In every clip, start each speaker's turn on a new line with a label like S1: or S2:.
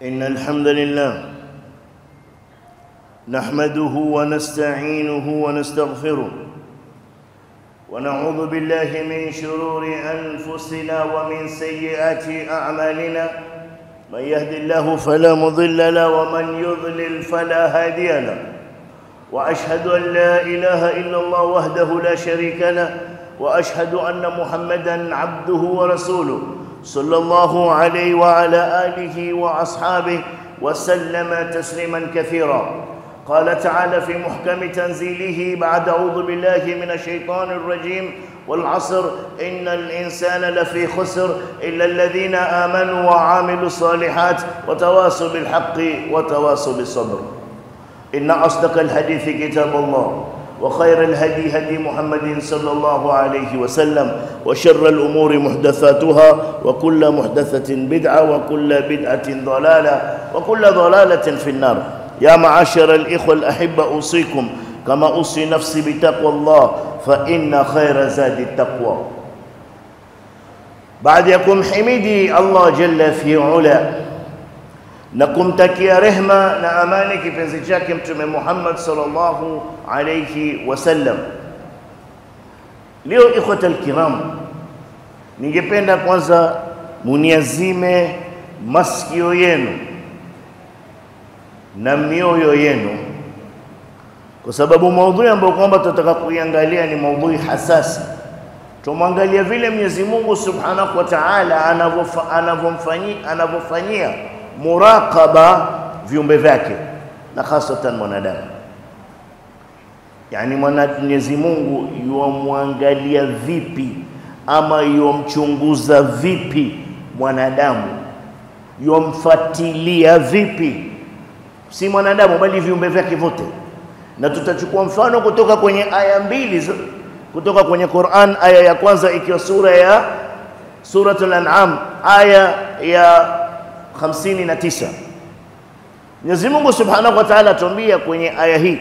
S1: إن الحمد لله نحمده ونستعينه ونستغفره ونعوذ بالله من شرور أنفسنا ومن سيئات أعمالنا من يهد الله فلا مضل له ومن يضلل فلا هادي له وأشهد أن لا إله إلا الله وحده لا شريك له وأشهد أن محمدًا عبده ورسوله صلى الله عليه وعلى آله وأصحابه وسلم تسليماً كثيراً. قال تعالى في محكم تنزيله بعد أعوذ بالله من الشيطان الرجيم والعصر إن الإنسان لفي خسر إلا الذين آمنوا وعملوا الصالحات وتواصوا بالحق وتواصوا بالصبر. إن أصدق الحديث كتاب الله وخير الهدي هدي محمد صلى الله عليه وسلم وشر الأمور محدثاتها وكل محدثة بدعة وكل بدعة ضلالة وكل ضلالة في النار. يا معاشر الإخوة الأحبة أوصيكم كما أوصي نفسي بتقوى الله فإن خير زاد التقوى. بعد يكم حميدي الله جل في علا na kumtakia rehma na amani kipenzi chake Mtume Muhammad sallallahu alayhi wasallam. Leo ikhwatal kiram, ningependa kwanza muniazime masikio yenu na mioyo yenu, kwa sababu maudhui ambayo kwamba tutataka kuiangalia ni maudhui hasasi. Tumwangalia vile Mwenyezi Mungu Subhanahu wa Ta'ala anavyofanyia muraqaba viumbe vyake na hasatan mwanadamu. Yani Mwenyezi Mungu yuamwangalia vipi ama yuamchunguza vipi mwanadamu, yuamfuatilia vipi si mwanadamu bali viumbe vyake vyote. Na tutachukua mfano kutoka kwenye aya mbili kutoka kwenye Qur'an. Aya ya kwanza ikiwa suratul An'am aya ya 59. Mwenyezi Mungu Subhanahu wa Ta'ala atuambia kwenye aya hii,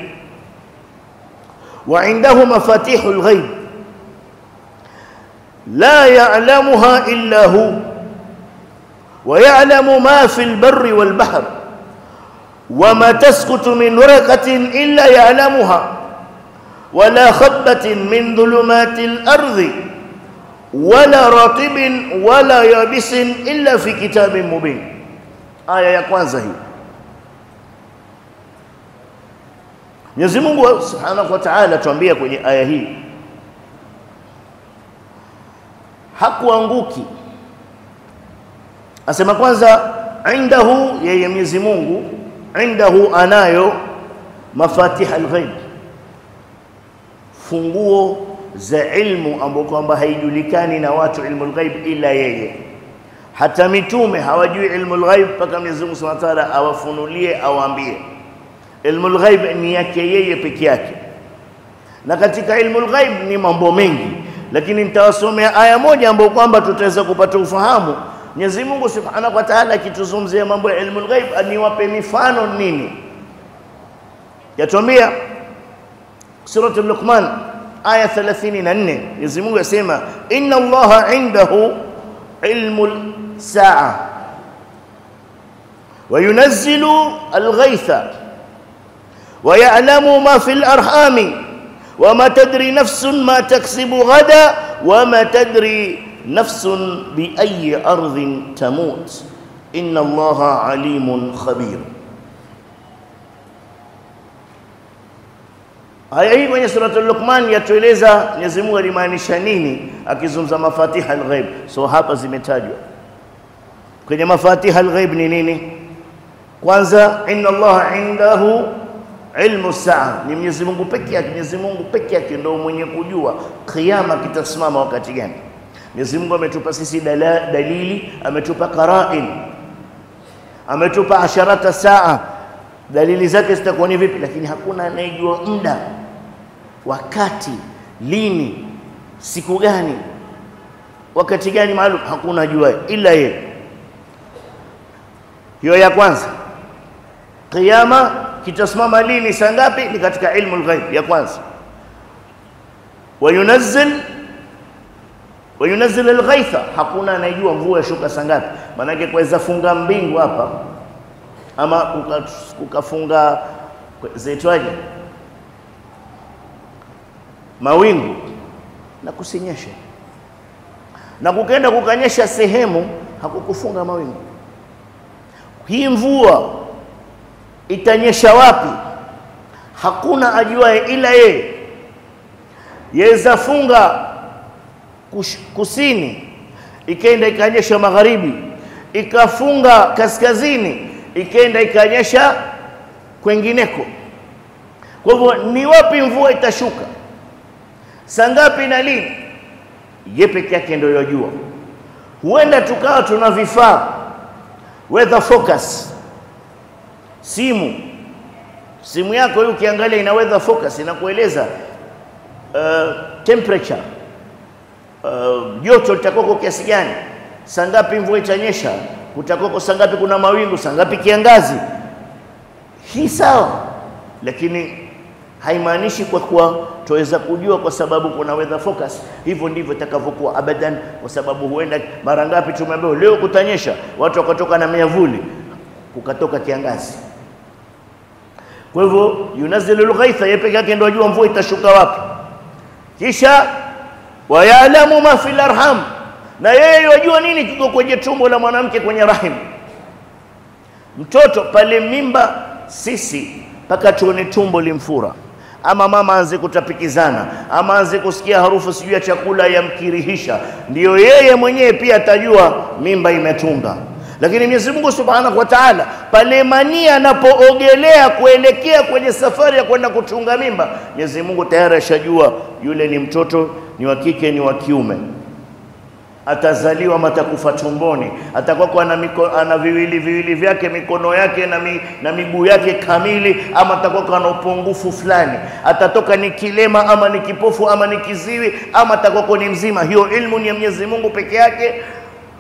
S1: wa indahu mafatihul ghaib la ya'lamuha illa hu wa ya'lamu ma fil barri wal bahr wa ma tasqutu min waraqatin illa ya'lamuha wa la khabatin min dhulumatil ardi wala ratibin wala yabisin illa fi kitabin mubin. Aya ya kwanza hii, Mwenyezi Mungu Subhanahu wa Ta'ala tuambia kwenye aya hii, hakuanguki. Asema kwanza indahu, yeye Mwenyezi Mungu, indahu anayo mafatihul ghaib, funguo za ilmu ambapo kwamba haijulikani na watu ilmu al-ghaib ila yeye. Hata mitume hawajui ilmu al-ghaib mpaka Mwenyezi Mungu Subhanahu wa Ta'ala awafunulie, awaambie. Ilmu al-ghaib ni yake yeye peke yake, na katika ilmu al-ghaib ni mambo mengi, lakini nitawasomea aya moja ambayo kwamba tutaweza kupata ufahamu. Mwenyezi Mungu Subhanahu wa Ta'ala akituzungumzia mambo ya ilmu al-ghaib aniwape mifano nini. Yatuambia suratul Luqman aya 34, Mwenyezi Mungu yasema inna Allaha indahu ilmul saa wa yunazzilu al-ghaytha wa ya'lamu ma fil arhami wa ma tadri nafsun ma taksibu ghada wa ma tadri nafsun bi ayyi ardhin tamut inna Allaha alimun khabir. Aya hii kwenye suratul Luqman yatueleza Mwenyezi Mungu alimaanisha nini akizungumza mafatih al-ghaib. So hapa zimetajwa kwenye mafatih al-ghaib ni nini? Kwanza inna Allah indahu ilmu saa, ni Mwenyezi Mungu pekee yake. Mwenyezi Mungu pekee yake ndio mwenye kujua kiyama kitasimama wakati gani. Mwenyezi Mungu ametupa sisi dalili, ametupa qara'in, ametupa asharata saa, dalili zake zitakuwa ni vipi, lakini hakuna anayejua muda, wakati, lini, siku gani, wakati gani maalum, hakuna jua ila yeye. Hiyo ya kwanza. Kiyama kitasimama lini, saa ngapi, ni katika ilmu al-ghaib ya kwanza. Wa yunazzil al-ghaytha, hakuna anayejua mvua shuka saa ngapi. Maana yake kwaweza funga mbingu hapa ama kukafunga zaitwaje mawingu na kusinyesha, na kukenda kukanyesha sehemu hakukufunga mawingu. Hii mvua itanyesha wapi? Hakuna ajuaye ila yeye. Yaweza funga kusini ikaenda ikanyesha magharibi, ikafunga kaskazini ikaenda ikanyesha kwengineko. Kwa hivyo ni wapi mvua itashuka, saa ngapi na lini, yeye peke yake ndio yajua. Huenda tukawa tuna vifaa weather focus, simu yako hiyo ukiangalia ina weather focus, inakueleza temperature, joto litakoko kiasi gani, saa ngapi mvua itanyesha, kutakoko saa ngapi kuna mawingu, saa ngapi kiangazi. Hii sawa, lakini haimaanishi kwa kuwa tuweza kujua kwa sababu kuna weather focus hivyo ndivyo itakavyokuwa abadan, kwa sababu huenda mara ngapi tumeambiwa leo kutanyesha, watu wakatoka na miavuli, kukatoka kiangazi. Kwa hivyo yunazilul ghaitha, yeye peke yake ndio ajua mvua itashuka wapi. Kisha wa ya'lamu ma fil arham, na yeye yajua nini kiko kwenye tumbo la mwanamke, kwenye rahim. Mtoto pale mimba, sisi paka tuone tumbo limfura, ama mama aanze kutapikizana, ama aanze kusikia harufu sijui ya chakula yamkirihisha, ndio yeye mwenyewe pia atajua mimba imetunga. Lakini Mwenyezi Mungu Subhanahu wa Ta'ala pale mania anapoogelea kuelekea kwenye safari ya kwenda kutunga mimba, Mwenyezi Mungu tayari ashajua yule ni mtoto, ni wa kike ni wa kiume, atazaliwa matakufa tumboni, atakuwa ana viwili vyake, mikono yake na miguu yake kamili, ama atakuwa ana upungufu fulani, atatoka ni kilema ama ni kipofu ama ni kiziwi ama atakuwa ni mzima. Hiyo ilmu ni ya Mwenyezi Mungu peke yake.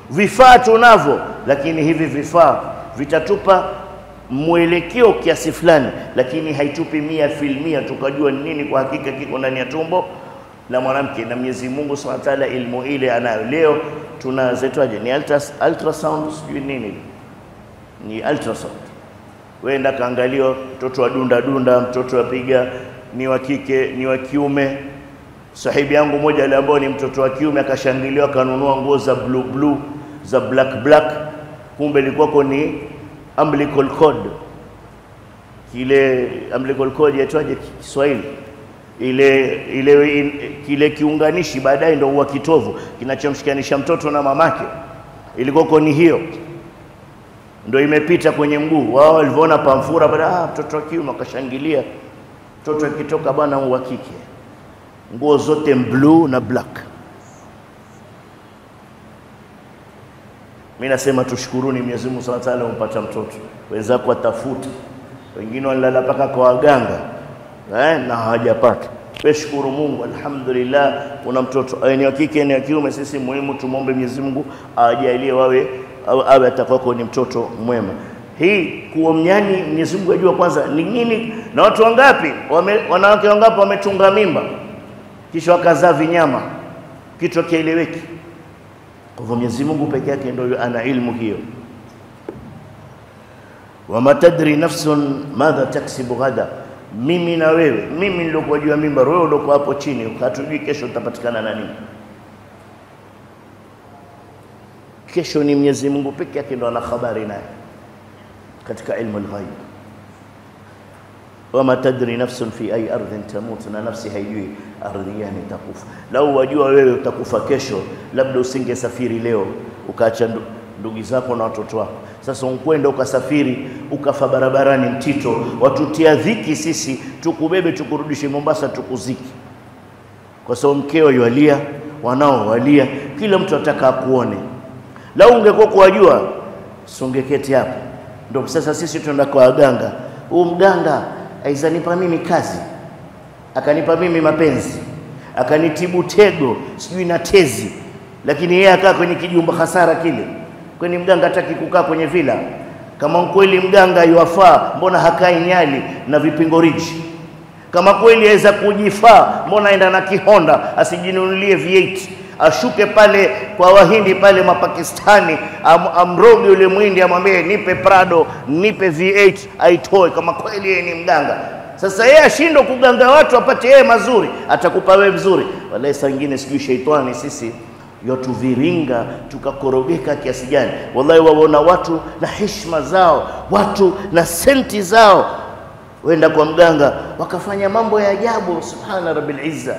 S1: Vifaa tunavyo, lakini hivi vifaa vitatupa mwelekeo kiasi fulani, lakini haitupi 100% tukajua nini kwa hakika kiko ndani ya tumbo la mwanamke. Na Mwenyezi Mungu Subhanahu wa Ta'ala ilmu ile anayo. Leo tunazetwaje, ni ultrasound sijui nini, ni ultrasound. Wenda kaangalia mtoto wa dunda, mtoto apiga ni wa kike ni wa kiume. Sahibi yangu mmoja aliambiwa ni mtoto wa kiume, akashangiliwa kanunua nguo za blue za black, kumbe ilikuwa ni umbilical cord. Kile umbilical cord yaitwaje Kiswahili, kile kiunganishi baadaye ndio huwa kitovu kinachomshikanisha mtoto na mamake, ilikuwa ni hiyo ndio imepita kwenye mguu wao. Waliona pamfura baada, mtoto wa kiume, akashangilia. Mtoto akitoka bwana wa kike, nguo zote blue na black. Mimi nasema tushukuruni Mwenyezi Mungu Subhanahu wa Ta'ala umpata mtoto. Waweza kuwatafuta, wengine wanalala paka kwa waganga na hawajapata. Shukuru Mungu, alhamdulillah una mtoto. Ni wa kike ni wa kiume, sisi muhimu tumuombe Mwenyezi Mungu ajalie awe atakuwa ni mtoto mwema. Hii kuomnyani Mwenyezi Mungu ajua kwanza ni nini, na watu wangapi wanawake wangapi wametunga mimba kisha wakazaa vinyama, kitu kieleweki. Kwa hivyo Mwenyezi Mungu peke yake ndio ana ilmu hiyo. Wa matadri nafsun madha taksibu ghada, mimi na wewe, mimi nilokujua mimba, wewe uloko hapo chini, ukatujui kesho utapatikana na nini. Kesho ni Mwenyezi Mungu peke yake ndio ana habari naye katika ilmu al-ghaib. Wama tadri nafsun fi ay ardhin tamut, na nafsi haijui ardhi gani itakufa. Lau wajua wewe utakufa kesho, labda usingesafiri leo ukaacha ndugu zako na watoto wako. Sasa unkwenda ukasafiri ukafa barabarani mtito, watutia dhiki sisi, tukubebe tukurudishe Mombasa tukuziki, kwa sababu mkeo yualia, wanao walia, kila mtu ataka kuone. Lau ungekuwa kuwajua sungeketi hapo. Ndio sasa sisi tunaenda kwa waganga. Huyu mganga aizanipa mimi kazi, akanipa mimi mapenzi, akanitibu tego sijui na tezi, lakini yeye akaa kwenye kijumba hasara kile. Kwani mganga hataki kukaa kwenye vila? Kama kweli mganga yuafaa, mbona hakai Nyali na Vipingo Ridge? Kama kweli aweza kujifaa, mbona aenda na Kihonda asijinunulie V8 ashuke pale kwa Wahindi pale Mapakistani, amrogi yule Muhindi, amwambie nipe Prado, nipe V8 aitoe, kama kweli yeye ni mganga. Sasa yeye ashindwe kuganga watu apate yeye mazuri, atakupa wewe mzuri. Wallahi saa nyingine sijui shaitani sisi yotu viringa tukakorogeka kiasi gani. Wallahi waona watu na heshima zao, watu na senti zao, wenda kwa mganga wakafanya mambo ya ajabu. Subhana rabbil izza,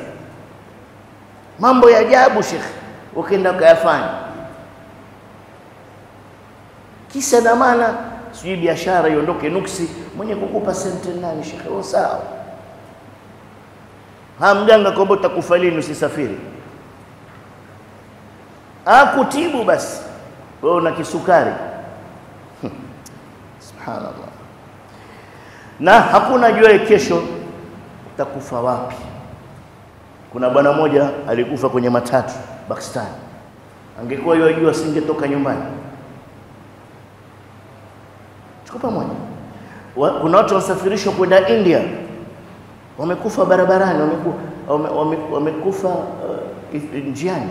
S1: mambo ya ajabu Sheikh ukaenda kuyafanya, kisa na maana sijui biashara iondoke nuksi, mwenye kukupa senti nani Sheikh? Wewe sawa, mganga kwamba utakufa lini usisafiri, kutibu basi wewe una kisukari. Subhanallah. Na hakuna jua kesho utakufa wapi. Kuna bwana mmoja alikufa kwenye matatu Pakistan, angekuwa yajua singetoka nyumbani. Tuko pamoja. Kuna watu wasafirishwa kwenda India, wamekufa barabarani, wamekufa njiani,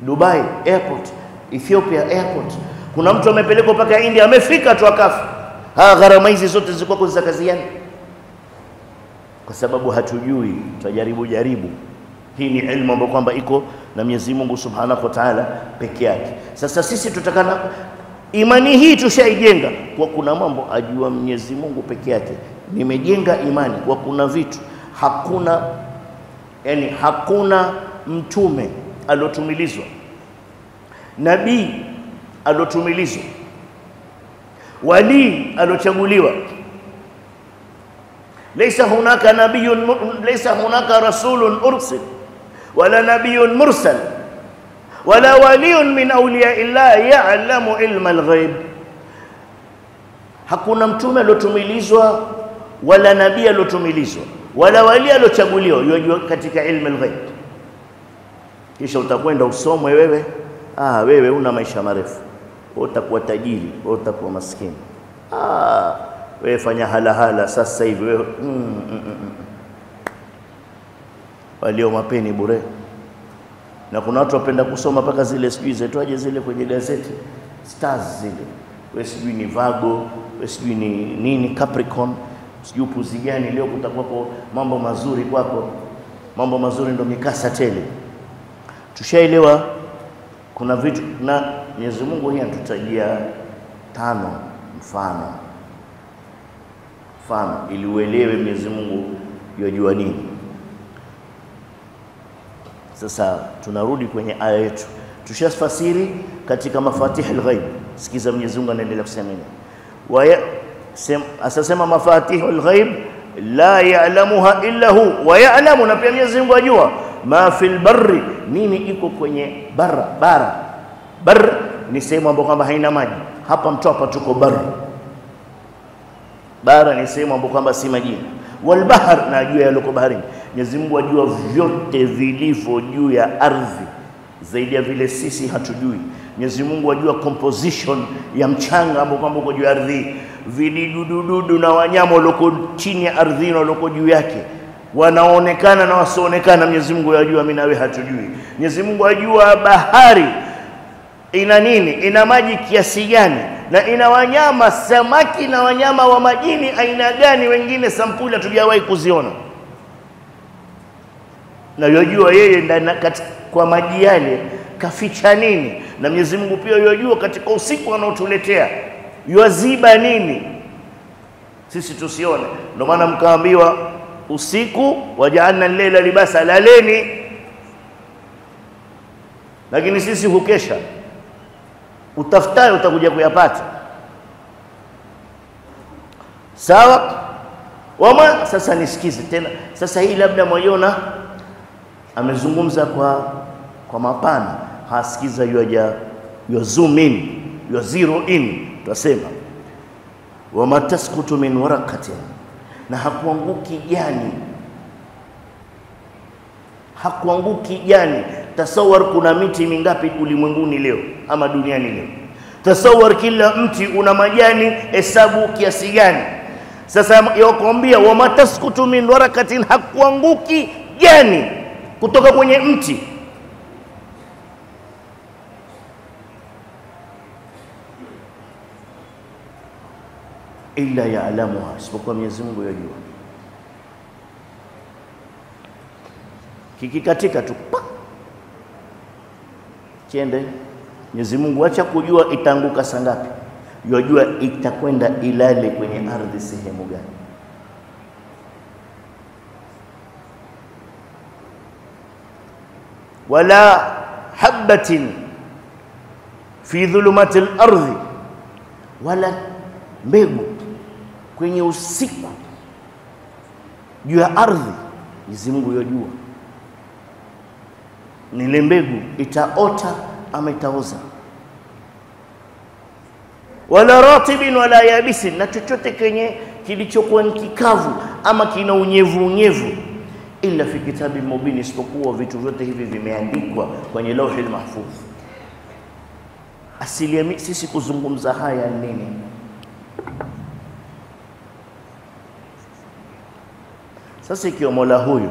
S1: Dubai airport, Ethiopia airport. Kuna mtu amepelekwa mpaka India, amefika tu akafa. Gharama hizi zote zilikuwa kwa kazi gani? Kwa sababu hatujui, tutajaribu. Hii ni ilmu ambayo kwamba iko na Mwenyezi Mungu Subhanahu wa Ta'ala peke yake. Sasa sisi tutakana imani hii tushaijenga kwa kuna mambo ajua Mwenyezi Mungu peke yake. Nimejenga imani kwa kuna vitu hakuna mtume alotumilizwa, nabii alotumilizwa, wali alochaguliwa. Laysa hunaka rasulun ursil wala nabiyyun mursal wala waliyun min awliya illa ya'lamu ilma al-ghaib. Hakuna mtume alotumilizwa wala nabii alotumilizwa wala wali alochaguliwa yajua katika ilmu al-ghaib. Kisha utakwenda usomwe wewe, wewe una maisha marefu, utakuwa tajiri, utakuwa maskini, wewe fanya hala sasa hivi wewe walio mapeni bure. Na kuna watu wapenda kusoma paka zile sijui zetoaje zile kwenye gazeti stars zile, wewe sijui ni Vago, wewe sijui ni nini Capricorn, sijui puzi gani. Leo kutakuwa mambo mazuri kwako, mambo mazuri ndo mikasa tele. Tushaelewa kuna vitu, na Mwenyezi Mungu yeye anatutajia 5 mfano ili uelewe Mwenyezi Mungu yajua nini. Sasa tunarudi kwenye aya yetu, tushafasiri katika mafatihul ghaib. Sikiza Mwenyezi Mungu anaendelea kusema nini. Asasema mafatihul ghaib la ya'lamuha illa hu wa ya'lamu, na pia Mwenyezi Mungu ajua ma fil barri, nini iko kwenye bara ni sehemu ambayo kwamba haina maji. Hapa Mtwapa tuko bara ni sehemu ambayo kwamba si maji. Wal bahr, na ajua yaloko baharini. Mwenyezi Mungu ajua vyote vilivyo juu ya ardhi zaidi ya vile sisi hatujui. Mwenyezi Mungu ajua composition ya mchanga ambao kwamba uko juu ya ardhi, vidudu na wanyama walioko chini ya ardhi na walioko juu yake, wanaonekana na wasioonekana. Mwenyezi Mungu ajua, mimi na wewe hatujui. Mwenyezi Mungu ajua bahari ina nini, ina maji kiasi gani, na ina wanyama samaki na wanyama wa majini aina gani, wengine sampuli hatujawahi kuziona. Na yajua yeye ndani kwa maji yale kaficha nini. Na Mwenyezi Mungu pia yajua katika usiku anaotuletea yuaziba nini sisi tusione. Ndio maana mkaambiwa usiku waja'alna al-layla libasa, laleni. Lakini sisi hukesha, utafutayo utakuja kuyapata. Sawa? Sasa nisikize tena. Sasa hii labda mmoja amezungumza kwa mapana, hasikiza yu zoom in, yu zero in. Tutasema wama tasqutu min waraqatin, na hakuanguki jani. Tasawar kuna miti mingapi ulimwenguni leo ama duniani leo? Tasawar kila mti una majani, hesabu kiasi gani? Sasa yakwambia wama tasqutu min waraqatin, hakuanguki jani kutoka kwenye mti. illa ya'lamuha, isipokuwa Mwenyezi Mungu yajua. Kikikatika tu chende, Mwenyezi Mungu acha kujua itaanguka saa ngapi, yajua itakwenda ilale kwenye ardhi sehemu gani. Wala habatin fi dhulumati al-ardhi, wala mbegu kwenye usiku juu ya ardhi, Mwenyezi Mungu yajua nile mbegu itaota ama itaoza. Wala ratibin wala yabisin, na chochote kenye kilichokuwa kikavu ama kina unyevu illa fi kitabi mubin, isipokuwa vitu vyote hivi vimeandikwa kwenye lauhil mahfuz. Asili ya sisi kuzungumza haya nini? Sasa ikiwa Mola huyu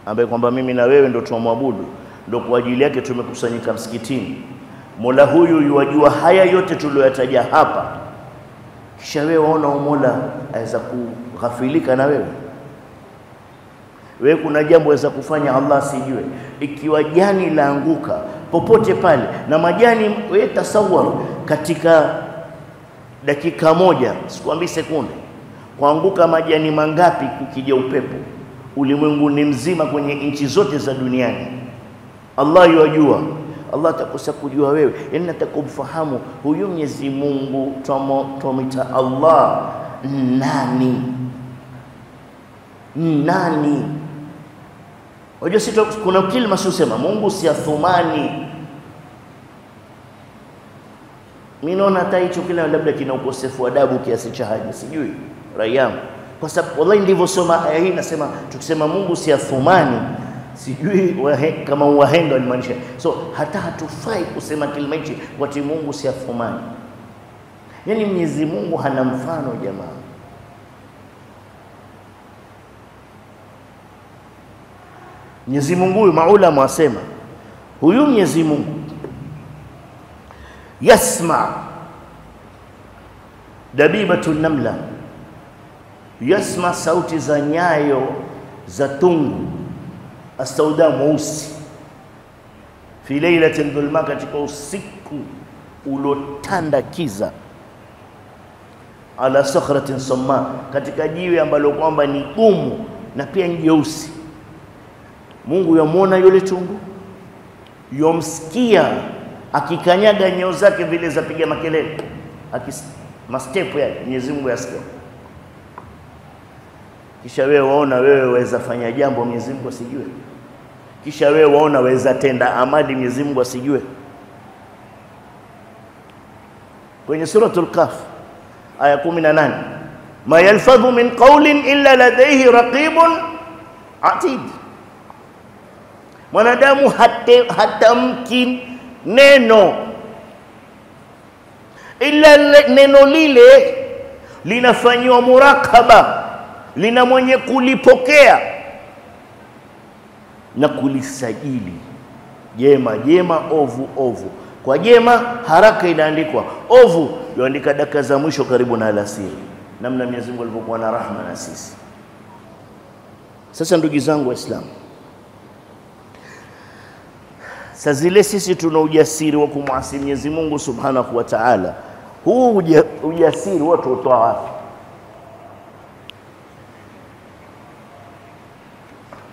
S1: ambaye kwamba mimi na wewe ndio tumwabudu, ndio kwa ajili yake tumekusanyika msikitini, Mola huyu yuwajua haya yote tuliyoyataja hapa, kisha wewe waona Mola aweza kughafilika na wewe? Wewe kuna jambo waweza kufanya Allah sijue? Ikiwa jani laanguka popote pale, na majani, wewe tasawwar katika dakika moja, sikwambii sekunde, kuanguka majani mangapi kukija upepo ulimwenguni mzima kwenye nchi zote za duniani. Allah yajua. Allah atakosa kujua wewe? Yaani atakumfahamu huyu Mwenyezi Mungu tumita Allah nani? Wajua sisi kuna kilima sema Mungu si athumani. Mimi naona hata hicho kila labda kina ukosefu wa adabu kiasi cha haja, sijui rayamu. Kwa sababu wallahi ndivyo soma aya hii nasema, tukisema Mungu si athumani, sijui kama wahenga walimaanisha. So hata hatufai kusema kilima hichi kwa Mungu si athumani. Yaani Mwenyezi Mungu hana mfano jamaa. Mwenyezi Mungu huyu, maulama wasema huyu Mwenyezi Mungu yasma dabibatu namla, yasma sauti za nyayo za tungu asauda mweusi, fi lailatin dhulma, katika usiku ulotanda kiza, ala sakhratin samma, katika jiwe ambalo kwamba ni gumu na pia jeusi. Mungu yamuona yule tungu, yomsikia akikanyaga nyeo zake vile zapiga makelele, mastepu yake Mwenyezi Mungu yasikia. Kisha wewe waona wewe waweza fanya jambo Mwenyezi Mungu asijue? Kisha wewe waona waweza tenda amali Mwenyezi Mungu asijue? Kwenye suratul Kahf aya 18, ma yalfadhu min qawlin illa ladayhi raqibun atid, mwanadamu hatamki neno ila neno lile linafanywa murakaba, lina mwenye kulipokea na kulisajili. Jema ovu. Kwa jema haraka inaandikwa, ovu yaandika dakika za mwisho karibu na alasiri. Namna Mwenyezi Mungu alivyokuwa na rahma na sisi. Sasa ndugu zangu Waislamu, sasa zile sisi tuna ujasiri wa kumwasi Mwenyezi Mungu Subhanahu wa Ta'ala, huu ujasiri watu utoa wapi?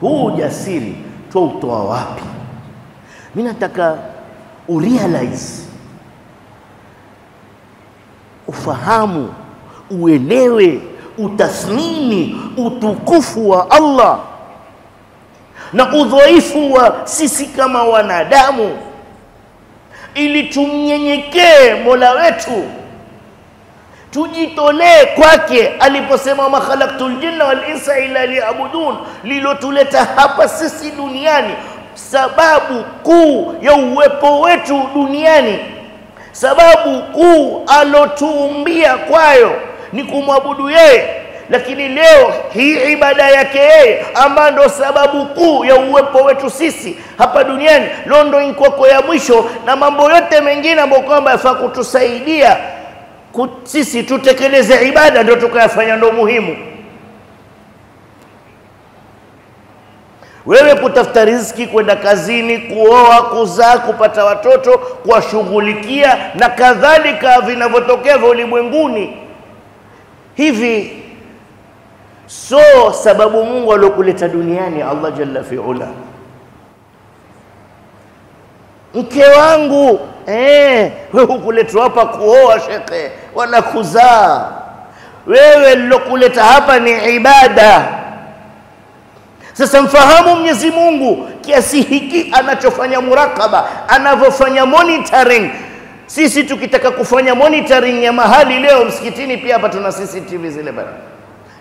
S1: Huu ujasiri tuutoa wapi? Mimi nataka urealize, ufahamu, uelewe, utathmini utukufu wa Allah na udhaifu wa sisi kama wanadamu, ili tumnyenyekee Mola wetu, tujitolee kwake aliposema ma khalaqtul jinna wal insa illa liya'budun, lilotuleta hapa sisi duniani. Sababu kuu ya uwepo wetu duniani, sababu kuu alotuumbia kwayo ni kumwabudu yeye. Lakini leo hii ibada yake yeye ambayo ndo sababu kuu ya uwepo wetu sisi hapa duniani, leo ndo inkwako ya mwisho, na mambo yote mengine ambayo kwamba yafaa kutusaidia sisi tutekeleze ibada ndio tukayafanya ndio muhimu. Wewe kutafuta riziki, kwenda kazini, kuoa, kuzaa, kupata watoto, kuwashughulikia na kadhalika vinavyotokea vya ulimwenguni, hivi so sababu Mungu alokuleta duniani Allah jalla fi'ala. Mke wangu wewe ukuletwa hapa kuoa shekhe wala kuzaa. Wewe lilokuleta hapa ni ibada. Sasa mfahamu Mwenyezi Mungu kiasi hiki anachofanya murakaba, anavyofanya monitoring. Sisi tukitaka kufanya monitoring ya mahali leo msikitini, pia hapa tuna CCTV zile bana,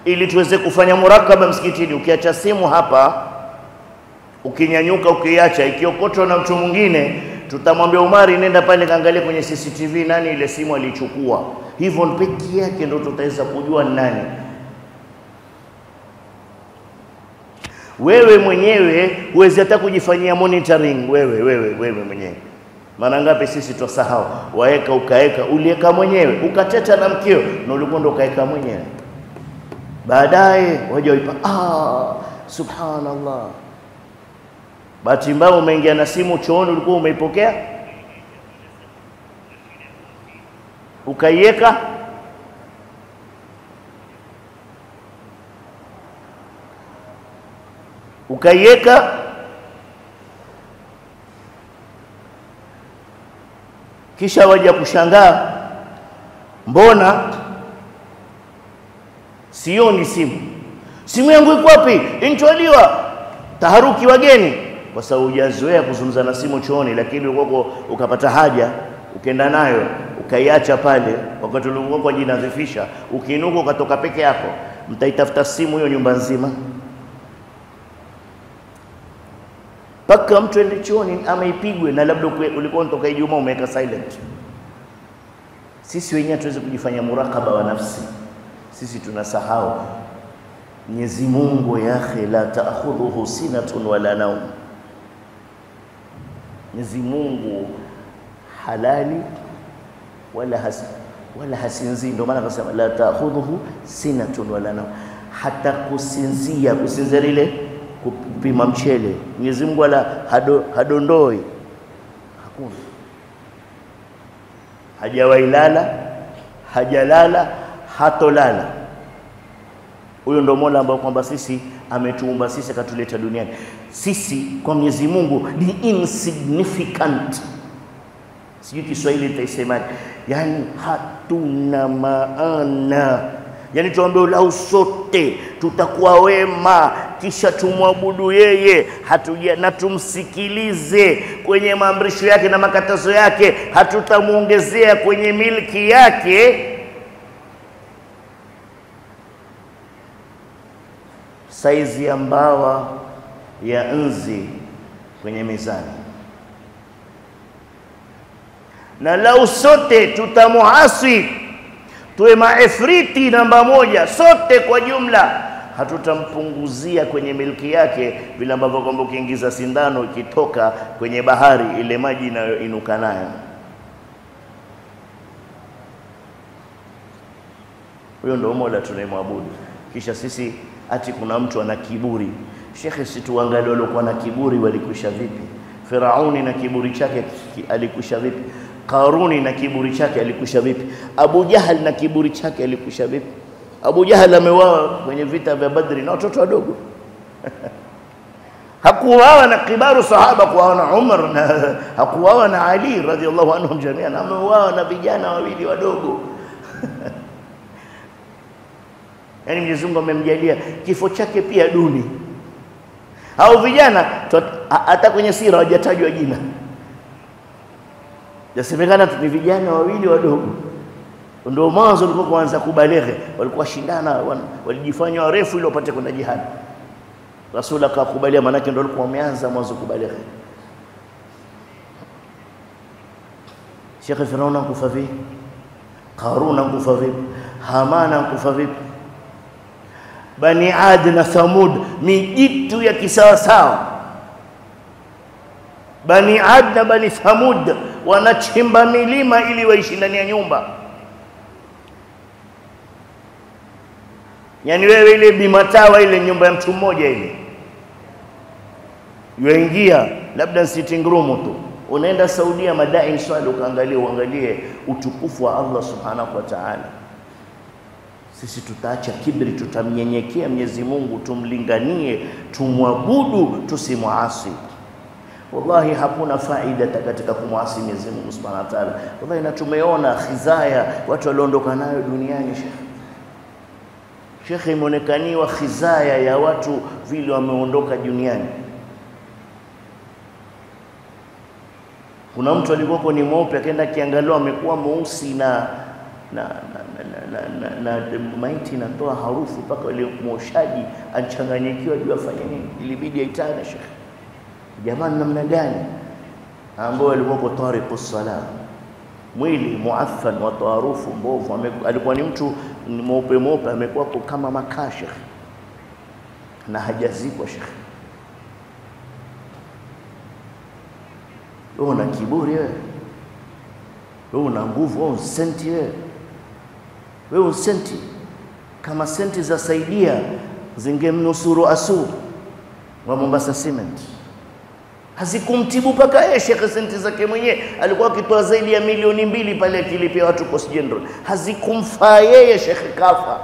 S1: ili tuweze kufanya murakaba msikitini. Ukiacha simu hapa, ukinyanyuka ukiacha, ikiokotwa na mtu mwingine, tutamwambia Umari nenda pale kaangalia kwenye CCTV nani ile simu alichukua. Hivyo pekee yake ndio tutaweza kujua nani. Wewe mwenyewe huwezi hata kujifanyia monitoring wewe mwenyewe. Mara ngapi sisi tusahau, waeka ukaeka, ulieka mwenyewe, ukateta na mkeo na ulikuwa ndo kaeka mwenyewe. Baadaye waje waipa subhanallah. Bahati mbaya umeingia na simu chooni, ulikuwa umeipokea ukaiweka, kisha waje kushangaa, mbona sioni simu yangu iko wapi? Intwaliwa. Taharuki wageni, kwa sababu hujazoea kuzungumza na simu chooni. Lakini ulikuwa ukapata haja ukaenda nayo ukaiacha pale, wakati ulikuwa kwa jinadhifisha, ukiinuka ukatoka peke yako, mtaitafuta simu hiyo nyumba nzima paka mtu ende chooni ameipigwe, na labda ulikuwa unatoka Ijumaa umeweka silent. Sisi wenyewe tuweze kujifanya murakaba wa nafsi. Sisi tunasahau Mwenyezi Mungu ya akhi la ta'khudhuhu sinatun wala naum. Mwenyezi Mungu halali wala hasinzi. Ndio maana akasema la ta'khudhuhu sinatun wala naum. Hata kusinzia ile kupima mchele Mwenyezi Mungu wala hadondoi, hakuna. Hajawailala, hajalala, hatolala. Huyo ndo Mola ambao kwamba sisi ametuumba sisi, akatuleta duniani. Sisi kwa Mwenyezi Mungu ni insignificant. Sijui Kiswahili nitaisemaje, yani hatuna maana. Yani tuombe lau sote tutakuwa wema, kisha tumwabudu yeye, na tumsikilize kwenye maamrisho yake na makatazo yake, hatutamuongezea kwenye milki yake. Saizi ya mbawa ya nzi kwenye mizani. Na lau sote tutamuasi, tuwe maefriti namba moja sote kwa jumla, hatutampunguzia kwenye milki yake vile ambavyo kwamba ukiingiza sindano ikitoka kwenye bahari ile maji inayoinuka nayo. Huyo ndio Mola tunayemwabudu. Kisha sisi ati kuna mtu ana kiburi. Shekhe, situangalie waliokuwa na kiburi walikwisha vipi. Firauni na kiburi chake alikwisha vipi? Karuni na kiburi chake alikwisha vipi? Abu Jahal na kiburi chake alikwisha vipi? Abu Jahal ameuawa kwenye vita vya Badri na watoto wadogo. Hakuuawa na kibaru sahaba, kuuawa na Umar, na hakuuawa na Ali radhiallahu anhum jamian, ameuawa na vijana wawili wadogo. Yani Mwenyezi Mungu amemjalia kifo chake pia duni. Hao vijana hata kwenye sira hawajatajwa jina. Yasemekana ni vijana wawili wadogo. Ndio mwanzo walikuwa kuanza kubaleghe, walikuwa shindana, walijifanya warefu ili wapate kwenda jihad. Rasul akakubalia, maana yake ndio walikuwa wameanza mwanzo kubaleghe. Sheikh Firauna kufa vipi? Karuna kufa vipi? Hamana kufa vipi? Bani Ad na Thamud mijitu ya kisawasawa. Bani Ad na Bani Thamud wanachimba milima ili waishi ndani ya nyumba. Yani wewe ile bimatawa ile nyumba ya mtu mmoja ile, yuingia labda sitting room tu, unaenda Saudia madai swali uangalie utukufu wa Allah subhanahu wa ta'ala. Sisi tutaacha kibri, tutamnyenyekea Mwenyezi Mungu, tumlinganie, tumwabudu, tusimuasi. Wallahi hakuna faida katika kumwasi Mwenyezi Mungu subhanahu wa ta'ala. Wallahi na tumeona khizaya watu waliondoka nayo duniani. Sheikh imeonekaniwa khizaya ya watu vile wameondoka duniani. Kuna mtu alikuwa ni mweupe akaenda kiangalia amekuwa mweusi na maiti inatoa harufu mpaka ile mwoshaji achanganyikiwa juu afanye nini, ilibidi aitane Sheikh. Jamani namna gani ambao alikuwa tariqus salam, mwili muaffan wa tarufu mbovu, alikuwa ni mtu mweupe amekuwa kama makaa Sheikh, na hajazikwa Sheikh. Wewe una kiburi wewe, wewe una nguvu, wewe senti wewe senti. Kama senti za saidia zingemnusuru Asu wa Mombasa Cement, hazikumtibu paka yeye Sheikh. Senti zake mwenyewe alikuwa akitoa zaidi ya milioni 2 pale akilipia watu Coast General, hazikumfaa yeye Sheikh, kafa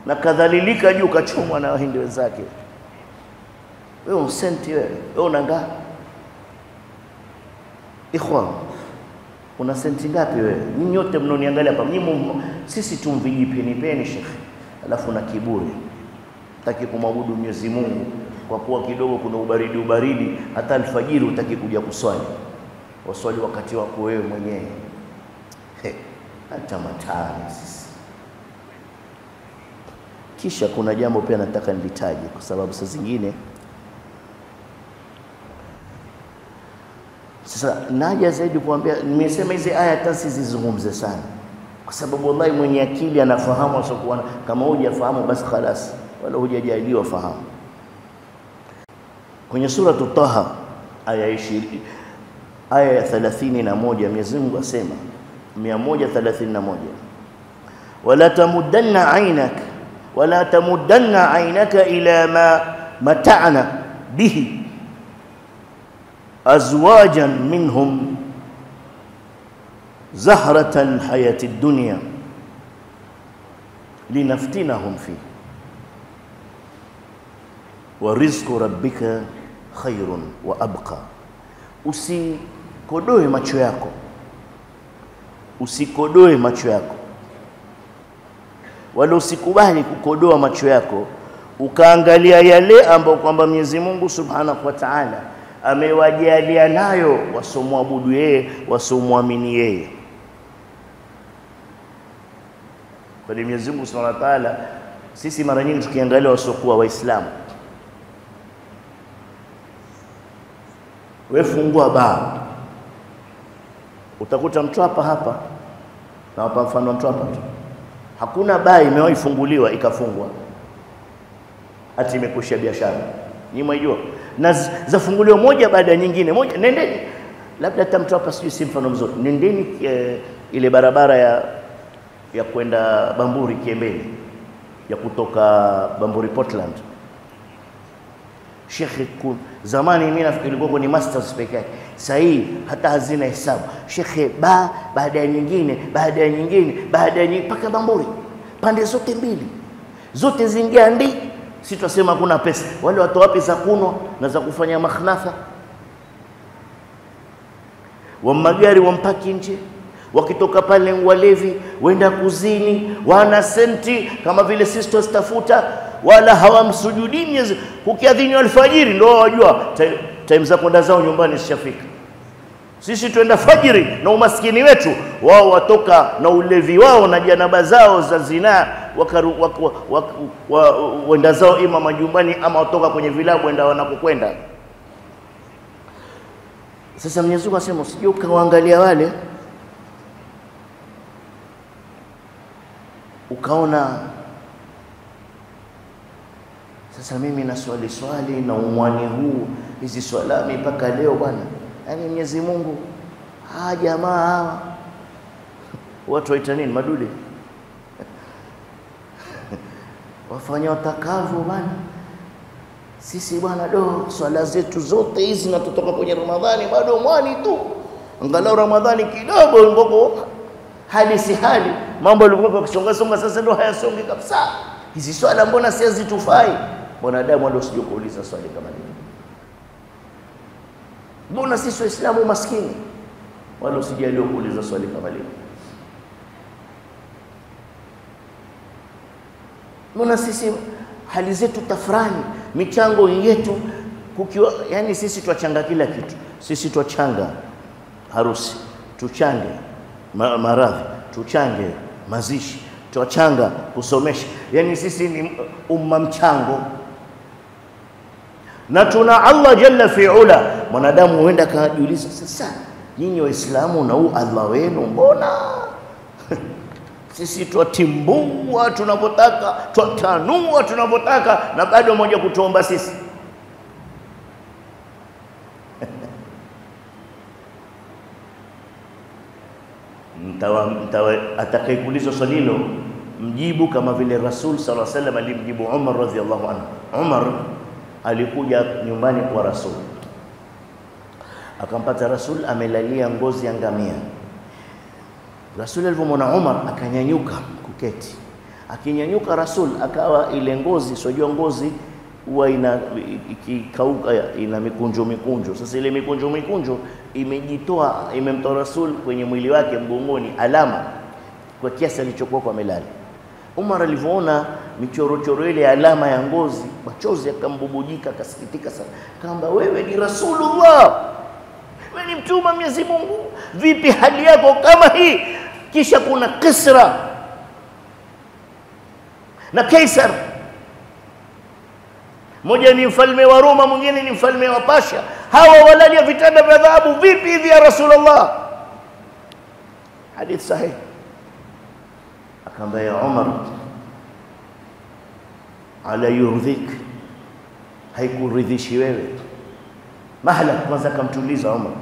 S1: na kadhalilika juu kachomwa na wahindi wenzake. Wewe senti wewe unanga ikhwan, una senti ngapi wewe? Nyinyi wote mnoniangalia hapa, sisi tumvijipeni Sheikh, alafu na kiburi, taki kumwabudu Mwenyezi Mungu kwa kuwa kidogo kuna ubaridi, hata alfajiri utaki kuja kuswali, waswali wakati wako wewe mwenyewe. Hata matani sisi. Kisha kuna jambo pia nataka nilitaje, kwa sababu saa zingine sasa naja zaidi kuambia, nimesema hizi aya tasi zizungumze sana, kwa sababu wallahi mwenye akili anafahamu, asokuwa kama hujafahamu basi khalas, wala hujajaliwa fahamu. Kwenye sura Taha aya 20 aya ya 31 Mwenyezi Mungu asema 131, wala tamuddanna aynaka ila ma mata'na bihi azwajan minhum zahratal hayati dunya linaftinahum fi wa rizqu rabbika khairun wa abqa. Usikodoe macho yako, wala usikubali kukodoa macho yako ukaangalia yale ambayo kwamba Mwenyezi Mungu Subhanahu wa Ta'ala amewajalia nayo wasomwabudu yeye, wasomwamini yeye. Kwa Mwenyezi Mungu Subhanahu wa Ta'ala, sisi mara nyingi tukiangalia wasokuwa Waislamu, wewe fungua baa, utakuta mtu hapa na hapa, mfano mtu hapa tu, hakuna baa imewahi funguliwa ikafungwa ati imekwisha biashara. Ni mwijua na zafunguliwa moja baada ya nyingine moja. Nendeni labda hata mtu hapa sijui si mfano mzuri, nendeni ile barabara ya kwenda Bamburi Kiembeni, ya kutoka Bamburi Portland. Sheikh, zamani mimi nafikiri ilikuwa ni masters peke yake, sasa hii hata hazina hesabu. Sheikh, baada ya nyingine mpaka Bamburi, pande zote mbili zote zingia ndi. Si tutasema kuna pesa, wale watu wapi za kunwa na za kufanya makhnatha, wa magari wampaki nje, wakitoka pale walevi wenda kuzini, wana senti kama vile sisi tutafuta, wala hawamsujudi Mwenyezi. Kukiadhini alfajiri ndio wajua time za kwenda zao nyumbani zishafika. Sisi tuenda fajiri na umaskini wetu, wao watoka na ulevi wao na janaba zao za zina, wenda zao ima majumbani ama watoka kwenye vilabu wenda wanakokwenda. Sasa Mwenyezi Mungu asema usije ukaangalia wale ukaona sasa mimi na swali na umwani huu, hizi swala mpaka leo bwana. Yaani Mwenyezi Mungu jamaa hawa watu waita nini, madude wafanya watakavyo bwana. Sisi bwana swala zetu zote hizi na tutoka kwenye Ramadhani bado mwani tu. Angalau Ramadhani kidogo ngoko hali si hali. Mambo yalikuwa kusonga sasa ndio hayasongi kabisa. Hizi swala mbona si hazitufai? Mwanadamu ndio usije kuuliza swali kama hili. Mbona sisi Waislamu maskini? Wala usije kuuliza swali kama hili. Mbona sisi hali zetu tafrani, michango yetu kukiwa, yani sisi twachanga kila kitu. Sisi twachanga harusi, tuchange maradhi, tuchange mazishi, twachanga kusomesha. Yani sisi ni umma mchango. Na tuna Allah jalla fi'ala. Mwanadamu huenda kajiuliza, sasa nyinyi Waislamu na Allah wenu mbona sisi twatimbua tunapotaka, twatanua tunapotaka, na bado mmoja kutuomba sisi? Atakayekuuliza swali hilo mjibu kama vile Rasul sallallahu alaihi wasallam alimjibu Umar radhiyallahu anhu. Umar alikuja nyumbani kwa Rasul, akampata Rasul amelalia ngozi ya ngamia. Rasul alipomwona Umar akanyanyuka kuketi. Akinyanyuka Rasul akawa ile ngozi, sijua ngozi huwa ikikauka ina mikunjo. Sasa ile mikunjo imejitoa, imemtoa Rasul kwenye mwili wake mgongoni, alama kwa kiasi alichokuwa kwa melali. Umar alivyoona michoro ile alama ya ngozi, machozi yakambubujika, akasikitika sana. Kaamba, wewe ni Rasulullah, wewe ni mtume wa Mwenyezi Mungu, vipi hali yako kama hii? Kisha kuna Kisra na Kaisar, mmoja ni mfalme wa Roma, mwingine ni mfalme wa Pasha. Hawa walalia vitanda vya dhahabu, vipi hivi ya Rasulullah? Hadith sahih. Akaambia, ya Umar, ala yurdhik, haikuridhishi wewe? Mahala kwanza kamtuliza Umar,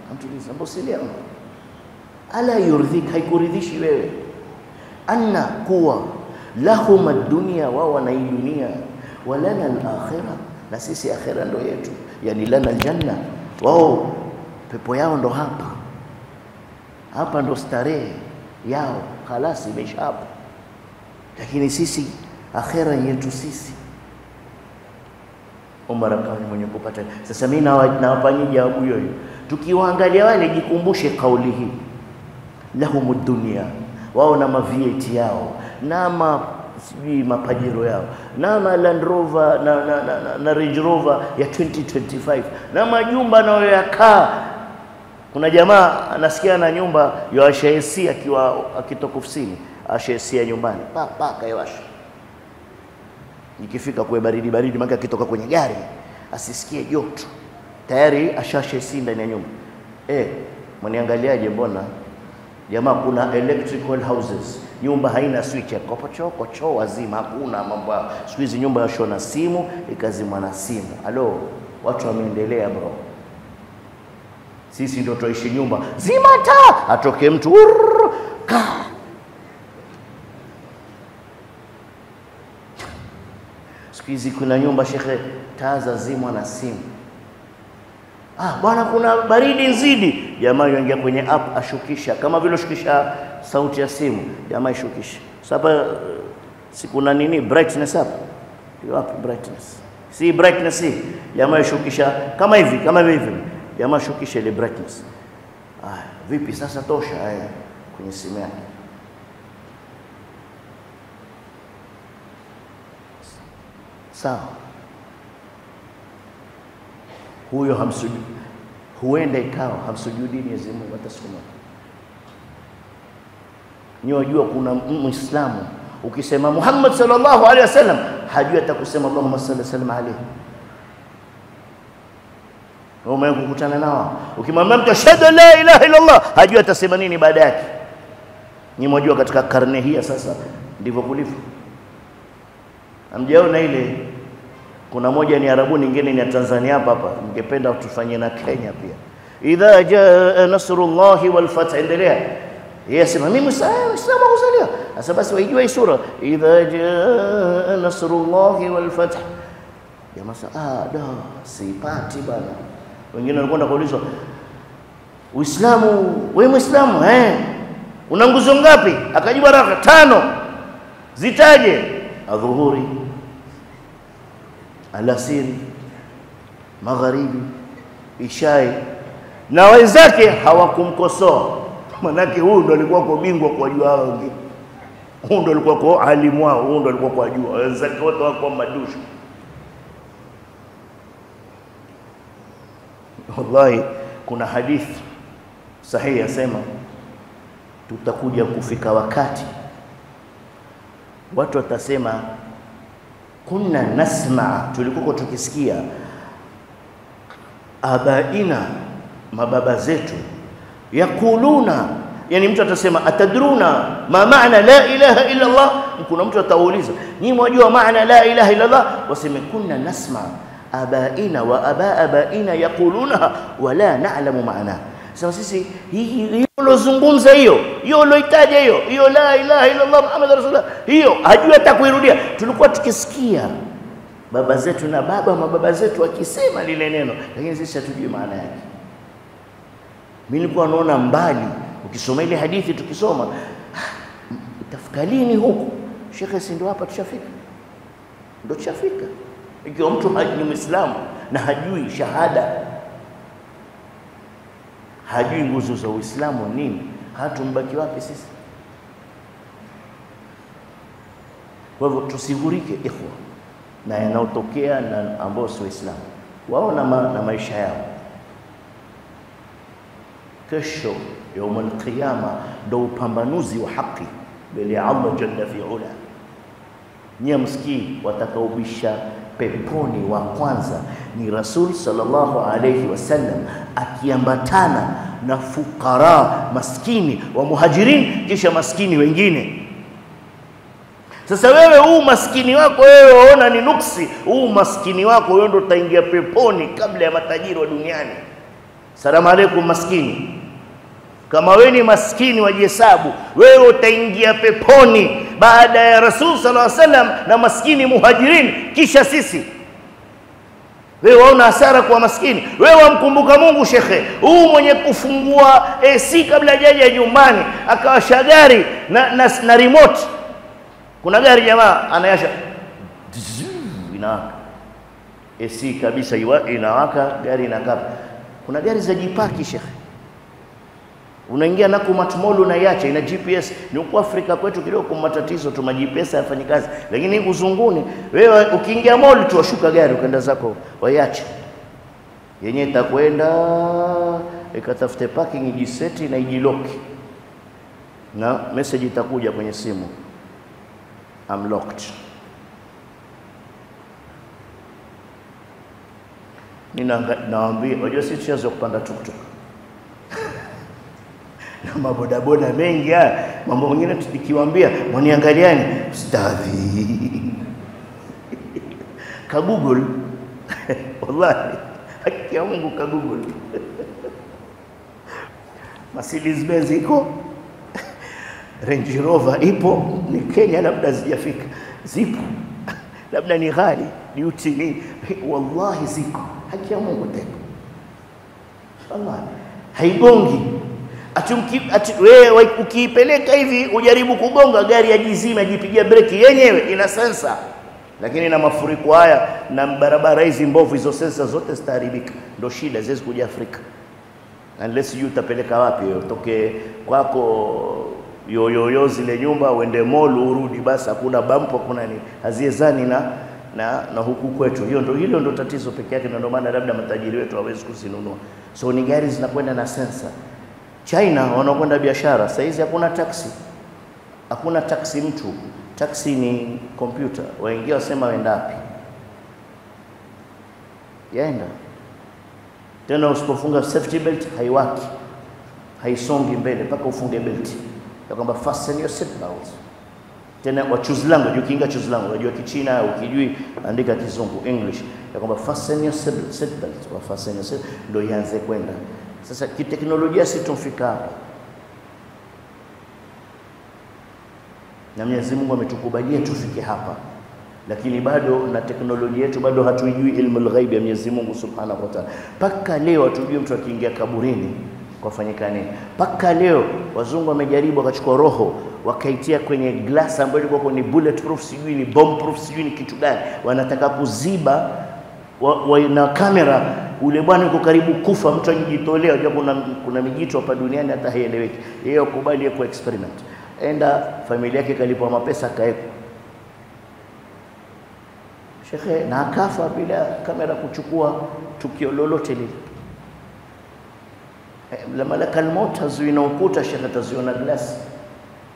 S1: kamtuliza, mbosilia Umar, ala yurdhik, haikuridhishi wewe? Anna kuwa lahum ad-dunya, wa wana dunia, wa lana al-akhirah, na sisi akhirah ndo yetu. Yani lana al-janna, wao pepo yao ndo hapa ndo starehe yao, khalasi imeisha hapo, lakini sisi akhirah yetu sisi. Umar akawa mwenye kupata. Sasa mimi nawapanyia jawabu hiyo. Tukiwaangalia wale, jikumbushe kauli hii, lahumud dunya, wao na mavieti yao na mapajiro yao na Land Rover na Range Rover ya 2025 na majumba nayo yakaa. Kuna jamaa anasikia na nyumba ya ashaesi akitoka ofisini, ashaesi nyumbani kaiwasha. Nikifika kwa baridi maka akitoka kwenye gari asisikie joto, tayari ashashaesi ndani ya nyumba. Mniangaliaje? Mbona jamaa, kuna electrical houses, nyumba haina switch ya kopocho wazima, hakuna mambo. Siku hizi nyumba yashona simu, ikazimwa na simu. Alo, watu wameendelea bro. Sisi ndio tuishi nyumba zima taa, atoke mtu siku hizi kuna nyumba shekhe, taa zazimwa na simu. Bwana kuna baridi nzidi, jamaa yuingia kwenye app ashukisha, kama vile shukisha sauti ya simu, jamaa ishukisha. Sasa si kuna nini brightness hapa? Hiyo hapo brightness. Si brightness hii, jamaa ishukisha kama hivi, jamaa shukisha ile brightness. Vipi sasa, tosha kwenye simu yake. Sawa. Huyo hamsujudi, huenda ikawa hamsujudi Mwenyezi Mungu hata siku moja. Nyojua kuna Muislamu ukisema Muhammad sallallahu alaihi wasallam hajui atakusema Allahumma salli sallam alayhi. Umekutana nao, ukimwambia mtu ashhadu la ilaha illa Allah hajui atasema nini baada yake. Ni mwajua katika karne hii sasa ndivyo kulivyo. Amjaona ile, kuna moja ni Arabu, nyingine ni Tanzania hapa. Ningependa tufanye na Kenya pia. Idha jaa nasrullahi wal fath, endelea. Yeye asema mimi Muislamu kuzaliwa. Sasa basi waijua hii sura, idha jaa nasrullahi wal fath. Jamaa sasa sipati bana. Wengine walikwenda kuulizwa, Uislamu, wewe Muislamu una nguzo ngapi? Akajibu haraka 5. Zitaje? Adhuhuri, alasiri, magharibi, ishai. Na wenzake hawakumkosoa. Manake huyu ndo alikuwa kwa bingwa kwa jua hao wengine. Huyu ndo alikuwa kwa alimu wao, huyu ndo alikuwa kwa jua. Wenzake wote wako madushu. Wallahi kuna hadithi sahihi yasema tutakuja kufika wakati watu watasema kunna nasma, tulikuwa tukisikia abaina, mababa zetu, yakuluna, yani mtu atasema atadruna ma maana la ilaha illa Allah. Kuna mtu atauliza ni mwajua maana la ilaha illa Allah? Waseme kunna nasma abaina wa abaina yakuluna wala na'lamu maana. Sasa sisi hiyo lozungumza hiyo loitaja hiyo la ilaha illa Allah Muhammadur Rasulullah, hiyo hajui hata kuirudia. Tulikuwa tukisikia baba zetu na mababa zetu wakisema lile neno, lakini sisi hatujui maana yake. Mimi nilikuwa naona mbali, ukisoma ile hadithi tukisoma, itafika lini huko? Shekhe, si ndio hapa tushafika? Ndio tushafika. Ikiwa mtu ni Muislamu na hajui shahada, hajui nguzo za Uislamu nini, hatumbaki wapi sisi? Kwa hivyo tusihurike ikhwa na yanayotokea na ambao si Waislamu. Wao na maisha yao. Kesho yaumul qiyama ndo upambanuzi wa haki mbele ya Allah jalla fi ula. Nyie msikii watakaobisha peponi wa kwanza ni Rasul sallallahu alayhi wasallam akiambatana na fukara maskini wa muhajirin, kisha maskini wengine. Sasa wewe huu maskini wako wewe waona ni nuksi, huu maskini wako wewe ndo utaingia peponi kabla ya matajiri wa duniani. Salamu alaykum maskini. Kama wewe ni maskini wajihesabu, wewe utaingia peponi baada ya Rasul sallallahu alaihi wasallam na maskini muhajirin, kisha sisi. Wewe waona hasara kwa maskini? Wewe wamkumbuka Mungu shekhe, huu mwenye kufungua AC kabla hajaja nyumbani akawasha gari na remote. Kuna gari jamaa anayasha inawaka AC kabisa, inawaka gari inakaa. Kuna gari za jipaki shekhe, unaingia nako matmall unaiacha ina GPS. Ni huko Afrika kwetu kidogo kwa matatizo tu, GPS hayafanyi kazi, lakini uzunguni wewe ukiingia mall tu washuka gari ukaenda zako waiacha yenyewe, itakwenda ikatafute parking ijiseti na ijilock, na message itakuja kwenye simu, I'm locked. Naambia unajua sisi tuanze kupanda tuktuk na mabodaboda mengi mambo mengine tukiwaambia mwaniangaliani ustadhi ka Google wallahi haki ya Mungu ka Google Mercedes Benz iko, Range Rover ipo, ni Kenya labda zijafika, zipo labda ni ghali ni utini, wallahi ziko, haki ya Mungu tena wallahi haigongi. Wewe ukiipeleka hivi ujaribu kugonga gari ya jizima jipigia breki yenyewe, ina sensa, lakini na mafuriko haya na barabara hizi mbovu, hizo sensa zote zitaharibika. Ndio shida ziwezi kuja Afrika unless you utapeleka wapi? Utoke kwako yoyoyo zile nyumba uende mall urudi, basi hakuna bump, hakuna nini, haziezani na huku kwetu. Hilo ndo tatizo peke yake, ndio maana labda matajiri wetu hawezi kuzinunua. So ni gari zinakwenda na sensa. China wanakwenda biashara sasa hizi, hakuna taxi mtu, taxi ni kompyuta. Waingia wasema wenda wapi, yaenda tena. Usipofunga safety belt haiwaki, haisongi mbele mpaka ufunge belt ya kwamba fasten your seat belt. Tena wa choose language, ukiinga choose language, unajua Kichina, ukijui andika Kizungu English, ya kwamba fasten your seat belt, wa fasten your seat ndio ianze kwenda. Sasa kiteknolojia si tumfika hapa. na Mwenyezi Mungu ametukubalia tufike hapa, lakini bado na teknolojia yetu bado hatuijui ilmu al-ghaib ya Mwenyezi Mungu Subhanahu wa Ta'ala. Paka leo hatujui mtu akiingia kaburini kwafanyika nini. Paka leo wazungu wamejaribu wakachukua roho wakaitia kwenye glass ambayo ilikuwa ni bulletproof, sijui ni bomb proof, sijui ni kitu gani, wanataka kuziba na kamera. Ule bwana yuko karibu kufa, mtu ajitolea. Unajua kuna mijito hapa duniani hata haieleweki. Yeye akubali kwa experiment, enda familia yake kalipwa mapesa kaeko shekhe, na akafa bila kamera kuchukua tukio lolote lile. La malaka al-maut hazuina ukuta, shekhe taziona glass.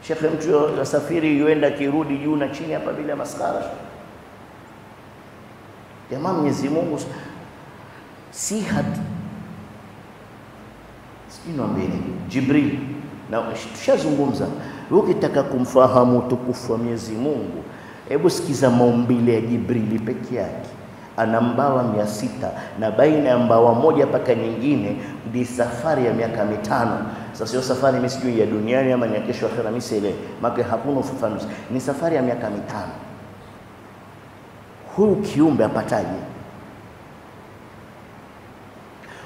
S1: Shekhe mtu yasafiri yuenda kirudi juu na chini hapa bila maskara. Jamaa Mwenyezi Mungu si hatu sino mbele Jibril, na tushazungumza. Ukitaka kumfahamu tukufu wa Mwenyezi Mungu, hebu sikiza maumbile ya Jibril peke yake. Ana mbawa 600 na baina ya mbawa moja mpaka nyingine ni safari ya miaka 5. Sasa hiyo safari mimi sijui ya duniani ama ni ya kesho akhera, mimi sielewi, maana hakuna ufafanuzi. Ni safari ya miaka 5. Huyu kiumbe apataje?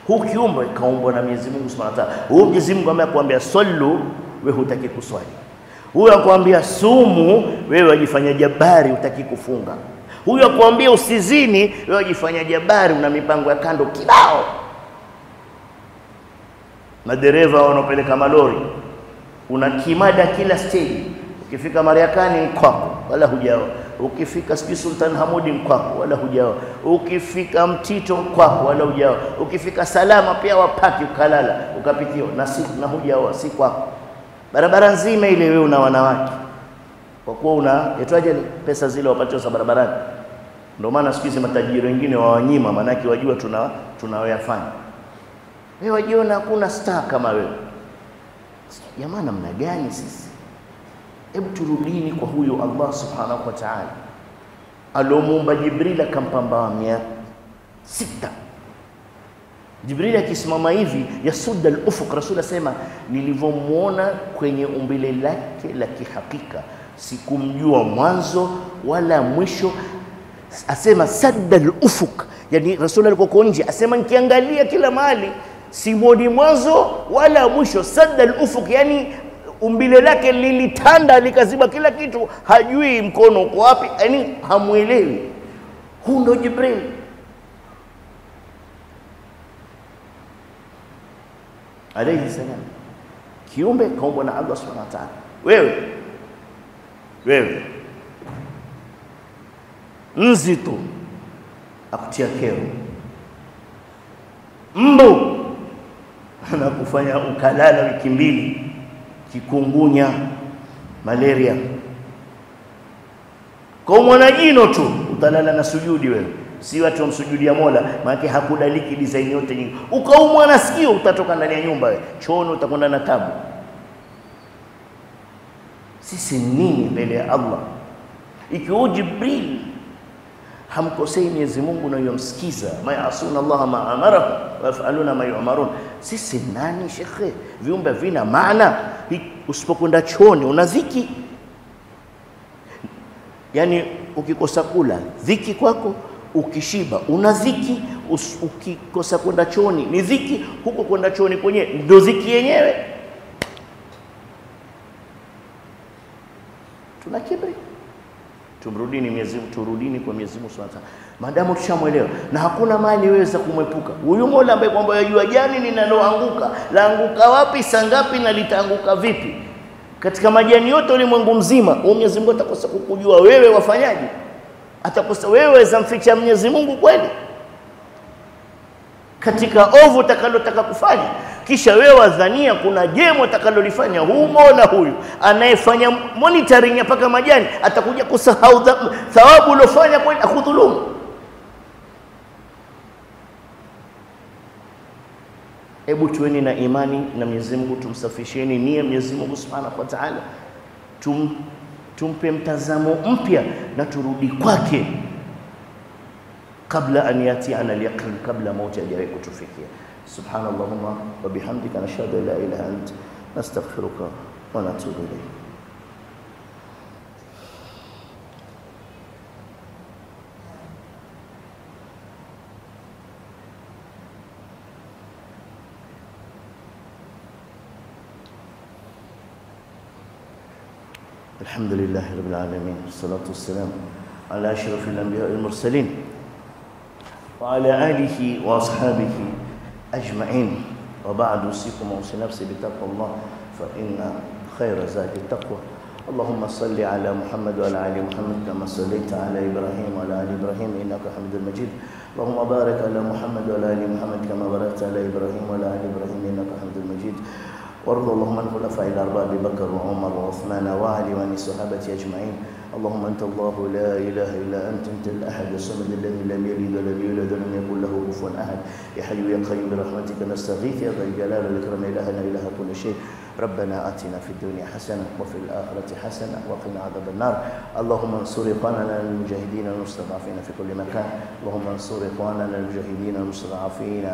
S1: Huyu kiumbe kaumbwa na Mwenyezi Mungu Subhanahu wa Ta'ala. Huyu Mwenyezi Mungu amekwambia sallu, wewe hutaki kuswali. Huyu akwambia sumu, wewe wajifanya jabari hutaki kufunga. Huyu akwambia usizini, wewe wajifanya jabari una mipango ya kando kibao. Madereva wanaopeleka malori, una kimada kila stage. Ukifika Mariakani kwako wala hujao, ukifika Sultan Hamudi kwako wala hujao, ukifika Mtito kwako wala hujao, ukifika Salama pia wapaki ukalala ukapitiwa na hujao, si kwako. Barabara nzima ile wewe una wanawake, kwa kuwa una etwaje pesa zile wapatiwa za barabarani. Ndio maana siku hizi matajiri wengine wawanyima, manaki wajua tunayoyafanya. Wewe wajiona hakuna star kama wewe. Jamaa namna gani sisi? Hebu turudini kwa huyo Allah Subhanahu wa Ta'ala alomuumba Jibril akampamba 600. Jibril akisimama hivi yasudda al-ufuq, Rasul asema nilivyomuona kwenye umbile lake la kihakika sikumjua mwanzo wala mwisho. Asema sadda al-ufuq, yani Rasul alikuwa nje, asema nikiangalia kila mahali simoni mwanzo wala mwisho. Sadda al-ufuq, yani umbile lake lilitanda likaziba kila kitu, hajui mkono uko wapi, yani hamuelewi. Huyo ndo Jibril. Alayhi salam, kiumbe kaumbwa na Allah Subhanahu wa Ta'ala. Wewe nzito akutia kero, mbu anakufanya ukalala wiki 2, kikungunya, malaria. Kwa mwanajino tu utalala na sujudi wewe, si watu wamsujudia Mola, maana hakudaliki design yote nyingi. Ukaumwa na sikio utatoka ndani ya nyumba wewe, chooni utakwenda na tabu. Sisi nini mbele ya Allah? Ikiwa Jibril hamkosei Mwenyezi Mungu na yomsikiza, ma yasuna Allah ma amara wa yafaluna ma yu'marun, sisi nani shekhe? Viumbe vina maana. Usipokwenda chooni una dhiki, yani ukikosa kula dhiki kwako, ukishiba una dhiki, ukikosa kwenda chooni ni dhiki, huko kwenda chooni kwenye ndio dhiki yenyewe. Tuna kibri. Tumrudini Mwenyezi Mungu, turudini kwa Mwenyezi Mungu Subhanahu wa Ta'ala. Maadamu tushamuelewa na hakuna mali weweza kumwepuka. Huyu Mola ambaye kwamba yajua jani linaloanguka, laanguka wapi, sangapi na litaanguka vipi. Katika majani yote ulimwengu mzima, Mwenyezi Mungu atakosa kukujua wewe wafanyaje? Atakosa wewe zamficha Mwenyezi Mungu kweli? Katika ovu utakalotaka kufanya, kisha wewe wadhania kuna jemo utakalolifanya. Huu Mola huyu anayefanya monitoring mpaka majani atakuja kusahau thawabu ulofanya kweli, akudhulumu. Hebu tuweni na imani na Mwenyezi Mungu, tumsafisheni nia Mwenyezi Mungu Subhanahu wa Ta'ala, tumpe mtazamo mpya na turudi kwake kabla an yati'ana al-yaqin, kabla mauti ajaye kutufikia. Subhanallahumma wa bihamdika, nashhadu an la ilaha illa anta, nastaghfiruka wa natubu ilayk. الحمد لله رب العالمين، والصلاة والسلام على أشرف الأنبياء والمرسلين وعلى آله وأصحابه أجمعين. وبعد، أوصيكم وأوصي نفسي بتقوى الله، فإن خير زاد التقوى. اللهم صل على محمد وعلى آل محمد كما صليت على إبراهيم وعلى آل إبراهيم إنك حميد مجيد. اللهم بارك على محمد وعلى آل محمد كما باركت على إبراهيم وعلى آل إبراهيم إنك حميد مجيد. وارض اللهم عن الخلفاء الأربعة أبي بكر وعمر وعثمان وعلي وعن الصحابة أجمعين. اللهم أنت الله لا إله إلا أنت، أنت الأحد الصمد الذي لم يلد ولم يولد ولم يكن له كفوا أحد. يا حي يا قيوم برحمتك نستغيث يا ذا الجلال والإكرام إلهنا إله كل شيء. ربنا آتنا في الدنيا حسنة وفي الآخرة حسنة وقنا عذاب النار. اللهم انصر إخواننا المجاهدين المستضعفين في كل مكان. اللهم انصر إخواننا المجاهدين المستضعفين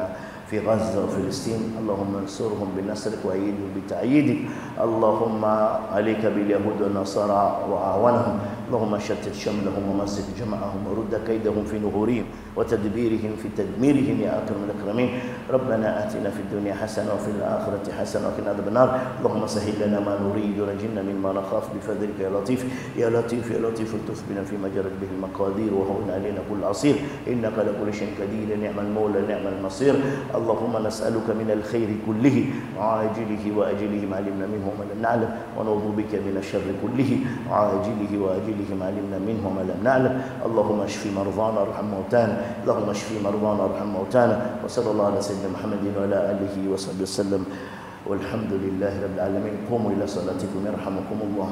S1: في غزة وفلسطين. اللهم انصرهم بنصرك وأيدهم بتأييدك. اللهم عليك باليهود والنصارى وأعوانهم. اللهم شتت شملهم ومسك جمعهم ورد كيدهم في نهورهم وتدبيرهم في تدميرهم يا أكرم الأكرمين. ربنا آتنا في الدنيا حسنة وفي الآخرة حسنة وقنا عذاب النار. اللهم سهل لنا ما نريد ونجنا مما نخاف بفضلك يا لطيف يا لطيف يا لطيف. الطف بنا فيما جرت به المقادير وهون علينا كل عصير، إنك لكل شيء قدير. نعم المولى نعم المصير. اللهم نسألك من الخير كله عاجله وأجله ما علمنا منه وما لم نعلم، ونعوذ بك من الشر كله عاجله وأجله ما علمنا منه وما لم نعلم. اللهم اشف مرضانا وارحم موتانا. اللهم اشف مرضانا وارحم موتانا. وصلى الله على سيدنا محمد وعلى آله وصحبه وسلم، والحمد لله رب العالمين. قوموا إلى صلاتكم يرحمكم الله.